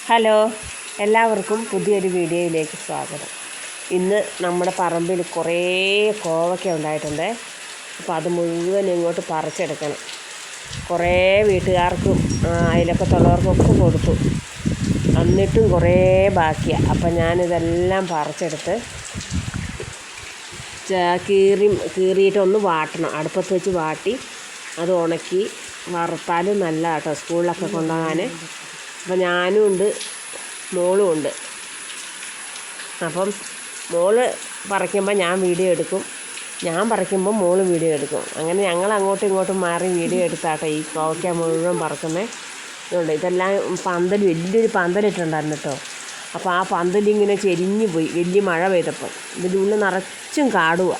Hello, എല്ലാവർക്കും പുതിയൊരു വീഡിയോയിലേക്ക് സ്വാഗതം. ഇന്ന് നമ്മുടെ പറമ്പിൽ കുറേ കോവയ്ക്ക ഉണ്ടായിട്ടുണ്ട്. അപ്പോൾ അത് മുഴുവൻ ഇങ്ങോട്ട് പറിച്ചെടുക്കണം. കുറേ വീട്ടുകാർക്കും അയലക്കത്തുള്ളവർക്കൊക്കെ കൊടുത്തു. എന്നിട്ടും കുറേ ബാക്കിയാണ്. അപ്പം ഞാനിതെല്ലാം പറിച്ചെടുത്ത് കീറിയിട്ടൊന്ന് വാട്ടണം. അടുപ്പത്ത് വെച്ച് വാട്ടി അത് ഉണക്കി വറുത്താലും നല്ല കേട്ടോ, സ്കൂളിലൊക്കെ കൊണ്ടുപോകാൻ. അപ്പം ഞാനും ഉണ്ട്, മോളും ഉണ്ട്. അപ്പം മോള് പറിക്കുമ്പോൾ ഞാൻ വീഡിയോ എടുക്കും, ഞാൻ പറിക്കുമ്പോൾ മോള് വീഡിയോ എടുക്കും. അങ്ങനെ ഞങ്ങൾ അങ്ങോട്ടും ഇങ്ങോട്ടും മാറി വീഡിയോ എടുത്താട്ടോ ഈ കോവയ്ക്ക മുഴുവൻ പറിക്കുന്നത്. ഇതുണ്ട്, ഇതെല്ലാം പന്തൽ, വലിയൊരു പന്തലിട്ടുണ്ടായിരുന്നു കേട്ടോ. അപ്പോൾ ആ പന്തലിങ്ങനെ ചെരിഞ്ഞു പോയി വലിയ മഴ പെയ്തപ്പോൾ. ഇതിൻ്റെ ഉള്ളിൽ നിറച്ചും കാടുക.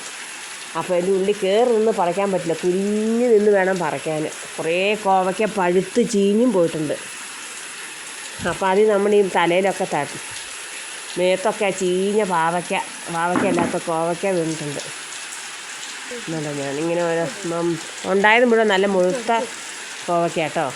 അപ്പോൾ ഇതിൻ്റെ ഉള്ളിൽ കയറി നിന്ന് പറിക്കാൻ പറ്റില്ല, കുനിഞ്ഞ് നിന്ന് വേണം പറിക്കാൻ. കുറേ കോവയ്ക്ക പഴുത്ത് ചീഞ്ഞും പോയിട്ടുണ്ട്. അപ്പോൾ അത് നമ്മൾ ഈ തലയിലൊക്കെ തട്ടി, മേത്തൊക്കെ ചീഞ്ഞ പാവയ്ക്ക അല്ലാത്ത കോവയ്ക്ക വീണിട്ടുണ്ട്. എന്നല്ല, ഞാനിങ്ങനെ ഓരോ ഉണ്ടായത് മുഴുവൻ നല്ല മുഴുത്ത കോവയ്ക്ക കേട്ടോ.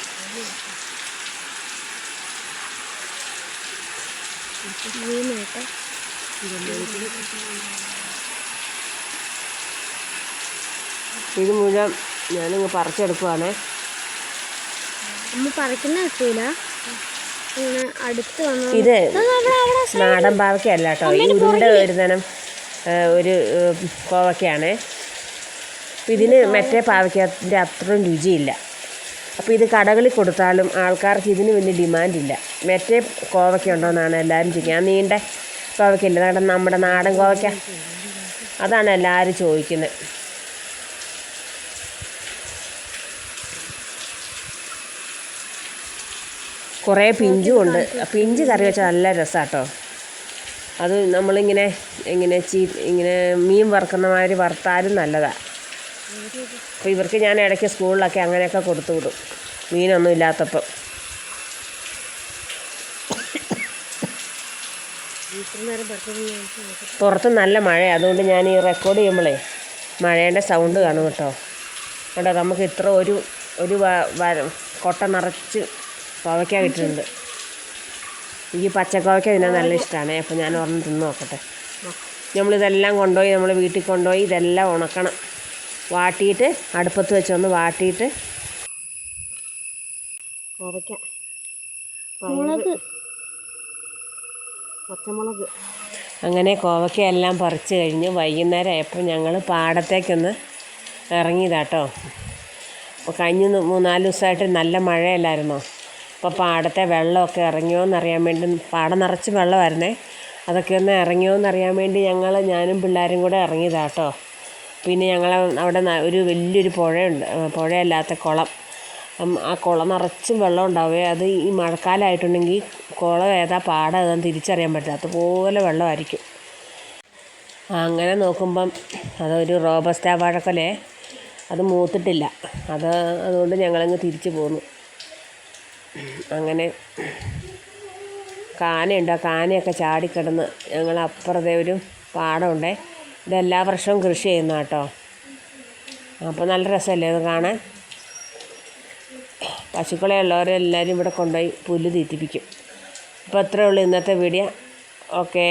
ഇത് മുഴുവൻ ഞാനിങ്ങ് പറിച്ചെടുക്കുവാണേ. ഇത് നാടൻ പാവയ്ക്കല്ല കേട്ടോ, ഈ ഉരുണ്ട ഒരു തരം ഒരു കോവയ്ക്കയാണ്. അപ്പം ഇതിന് മറ്റേ പാവയ്ക്കത്തിൻ്റെ അത്രയും രുചിയില്ല. അപ്പോൾ ഇത് കടകളിൽ കൊടുത്താലും ആൾക്കാർക്ക് ഇതിന് വലിയ ഡിമാൻഡില്ല. മറ്റേ കോവയ്ക്ക ഉണ്ടോയെന്നാണ് എല്ലാവരും ചോദിക്കുക. ആ നീണ്ട കോവയ്ക്കയില്ല, നമ്മുടെ നാടൻ കോവയ്ക്ക, അതാണ് എല്ലാവരും ചോദിക്കുന്നത്. കുറേ പിഞ്ചും ഉണ്ട്. പിഞ്ച് കറി വെച്ചാൽ നല്ല രസമാണ് കേട്ടോ. അത് നമ്മളിങ്ങനെ ഇങ്ങനെ മീൻ വറുക്കുന്ന മാതിരി വറുത്താലും നല്ലതാണ്. അപ്പോൾ ഇവർക്ക് ഞാൻ ഇടയ്ക്ക് സ്കൂളിലൊക്കെ അങ്ങനെയൊക്കെ കൊടുത്തു വിടും, മീനൊന്നും ഇല്ലാത്തപ്പം. പുറത്ത് നല്ല മഴ, അതുകൊണ്ട് ഞാൻ ഈ റെക്കോർഡ് ചെയ്യുമ്പോഴേ മഴേൻ്റെ സൗണ്ട് കാണും കേട്ടോ. കേട്ടോ, നമുക്ക് ഇത്ര ഒരു കൊട്ട നിറച്ച് കോവയ്ക്ക കിട്ടുന്നുണ്ട്. എനിക്ക് പച്ചക്കോവയ്ക്ക ഇതിനെ നല്ല ഇഷ്ടമാണ്. അപ്പോൾ ഞാൻ ഒരെണ്ണം തിന്ന് നോക്കട്ടെ. നമ്മളിതെല്ലാം കൊണ്ടുപോയി നമ്മൾ വീട്ടിൽ കൊണ്ടുപോയി ഇതെല്ലാം ഉണക്കണം. വാട്ടിയിട്ട് അടുപ്പത്ത് വെച്ചൊന്ന് വാട്ടിയിട്ട് കോവയ്ക്ക, പച്ചമുളക്, അങ്ങനെ കോവയ്ക്ക എല്ലാം പറിച്ച് കഴിഞ്ഞ് വൈകുന്നേരം ആയപ്പോൾ ഞങ്ങൾ പാടത്തേക്കൊന്ന് ഇറങ്ങിയതാട്ടോ. അപ്പോൾ കഴിഞ്ഞ 3-4 ദിവസമായിട്ട് നല്ല മഴയല്ലായിരുന്നോ. അപ്പോൾ പാടത്തെ വെള്ളമൊക്കെ ഇറങ്ങിയോയെന്നറിയാൻ വേണ്ടി, പാടം നിറച്ച് വെള്ളമായിരുന്നേ, അതൊക്കെ ഒന്ന് ഇറങ്ങിയോയെന്നറിയാൻ വേണ്ടി ഞാനും പിള്ളേരും കൂടെ ഇറങ്ങിയതാട്ടോ. പിന്നെ ഞങ്ങൾ അവിടെ ഒരു വലിയൊരു പുഴയുണ്ട്, പുഴയല്ലാത്ത കുളം. ആ കുളം നിറച്ചും വെള്ളം ഉണ്ടാവുകയെ. അത് ഈ മഴക്കാലമായിട്ടുണ്ടെങ്കിൽ കുളം ഏതാ പാടം ഏതാന്ന് തിരിച്ചറിയാൻ പറ്റില്ല, അതുപോലെ വെള്ളമായിരിക്കും. അങ്ങനെ നോക്കുമ്പം അതൊരു റോബസ്റ്റ വാഴക്കൊലേ, അത് മൂത്തിട്ടില്ല. അതുകൊണ്ട് ഞങ്ങളങ്ങ് തിരിച്ചു പോന്നു. അങ്ങനെ കാനയുണ്ട്, ആ കാനയൊക്കെ ചാടിക്കിടന്ന് ഞങ്ങൾ അപ്പുറത്തെ ഒരു പാടമുണ്ടേ. ഇതെല്ലാ വർഷവും കൃഷി ചെയ്യുന്ന കേട്ടോ. അപ്പോൾ നല്ല രസമല്ലേ അത് കാണാൻ. പശുക്കളെ ഉള്ളവരെല്ലാവരും ഇവിടെ കൊണ്ടുപോയി പുല്ല് തീറ്റിപ്പിക്കും. അപ്പോൾ അത്രയേ ഉള്ളൂ ഇന്നത്തെ വീഡിയോ. ഓക്കേ.